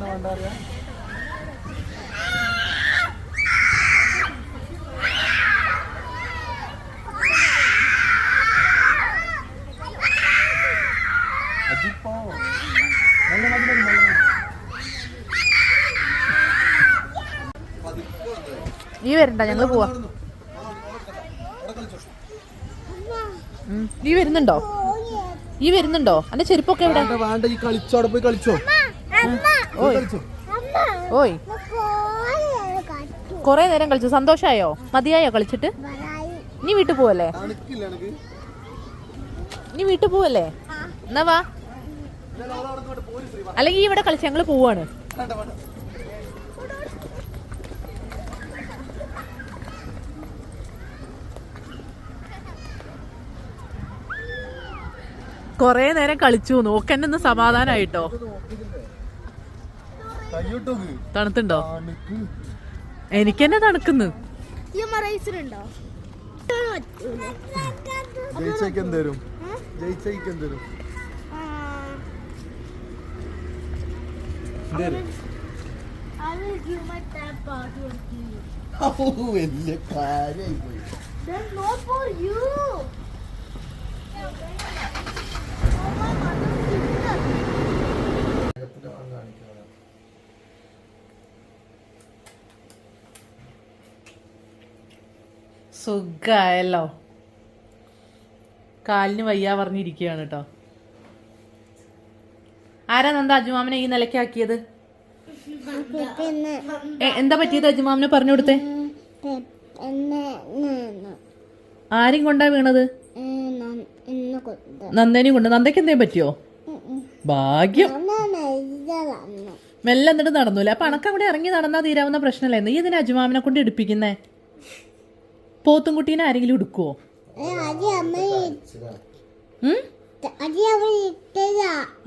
വേണ്ട അറിയാം. നീ വരണ്ട, ഞങ്ങള് പോവാ. നീ വരുന്നുണ്ടോ? ഈ വരുന്നുണ്ടോ? അന്റെ ചെരുപ്പൊക്കെ എവിടെ? ഈ കളിച്ചോ, അവിടെ പോയി കളിച്ചോ. ഓയ് കൊറേ നേരം കളിച്ചു. സന്തോഷായോ? മതിയായോ കളിച്ചിട്ട്? നീ വീട്ടിൽ പോവല്ലേ? നീ വീട്ടിൽ പോവല്ലേ? എന്നാ വാ. അല്ലെങ്കിൽ ഇവിടെ കളിച്ച് ഞങ്ങള് പോവാണ്. കൊറേ നേരം കളിച്ചു. നോക്കെന്നെ ഒന്ന് സമാധാനായിട്ടോ. തണുത്തുണ്ടോ? എനിക്കെന്നെ തണുക്കുന്നു. വലിയ കാര്യമായി പോയി. സുഖായല്ലോ. കാലിന് വയ്യ പറഞ്ഞിരിക്കുകയാണ് കേട്ടോ. ആരാ നന്ദ അജുമാമനെ ഈ നിലയ്ക്കാക്കിയത്? എന്താ പറ്റിയത് അജുമാമനെ പറഞ്ഞു കൊടുത്തേ. ആരും കൊണ്ടാ വീണത്? നന്ദനെയും കൊണ്ട്. നന്ദയ്ക്ക് എന്തേലും പറ്റിയോ? ഭാഗ്യം. മെല്ലെ എന്നിട്ട് നടന്നൂല. അപ്പൊ അണക്കം കൂടെ ഇറങ്ങി നടന്നാ തീരാവുന്ന പ്രശ്നമല്ലേ. നീ ഇതിനെ അജുമാമനെ കൊണ്ട് എടുപ്പിക്കുന്നേ? പോത്തും കുട്ടീനെ ആരെങ്കിലും എടുക്കുവോ?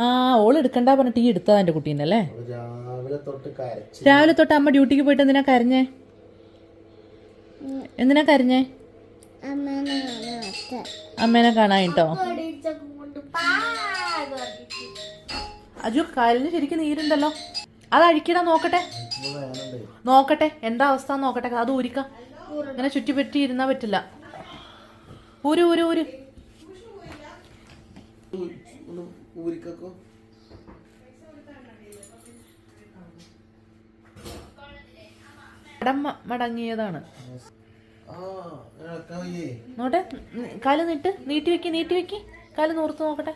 ആ, ഓള് എടുക്കണ്ട പറഞ്ഞിട്ട് ഈ എടുത്തതാ എന്റെ കുട്ടീനല്ലേ. രാവിലെ തൊട്ട് അമ്മ ഡ്യൂട്ടിക്ക് പോയിട്ട് എന്തിനാ കരഞ്ഞേ? എന്തിനാ കരഞ്ഞേ? അമ്മേനെ കാണാനിട്ടോ? അജു, കാലിന് ശരിക്കും നീരുണ്ടല്ലോ. അത് അഴിക്കിടാ. നോക്കട്ടെ എന്താ അവസ്ഥ നോക്കട്ടെ. അത് ഊരിക്ക. ഇങ്ങനെ ചുറ്റിപ്പറ്റി ഇരുന്നാ പറ്റില്ല. ഊര് ഊര് ഊര്. മടങ്ങിയതാണ്. നോട്ടെ, കാല് നീട്ടി വെക്ക്. കാല് നൂർത്ത് നോക്കട്ടെ.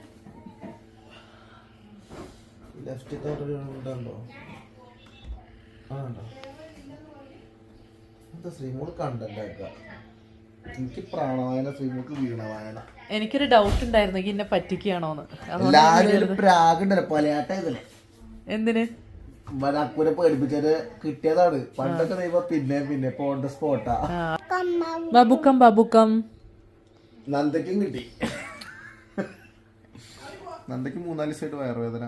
എനിക്കൊരു ഡൗട്ട് ഉണ്ടായിരുന്നു എന്നെ പറ്റിക്കുകയാണോന്ന്. എന്തിന്? പേടിപ്പിച്ചത് കിട്ടിയതാണ്. പണ്ടൊക്കെ പിന്നെ പോണ്ട സ്പോട്ടാ. ബബുക്കം നന്ദയ്ക്കും കിട്ടി. നന്ദയ്ക്ക് 3-4 ദിവസമായിട്ട് വയറുവേദന.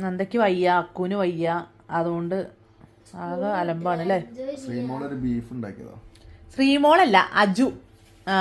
നന്ദയ്ക്ക് വയ്യ, അക്കുവിന് വയ്യ. അതുകൊണ്ട് ആകെ അലമ്പാണ് അല്ലേ. ശ്രീമോളൊരു ബീഫ് ഉണ്ടാക്കിയതോ? ശ്രീമോളല്ല, അജു. ആ,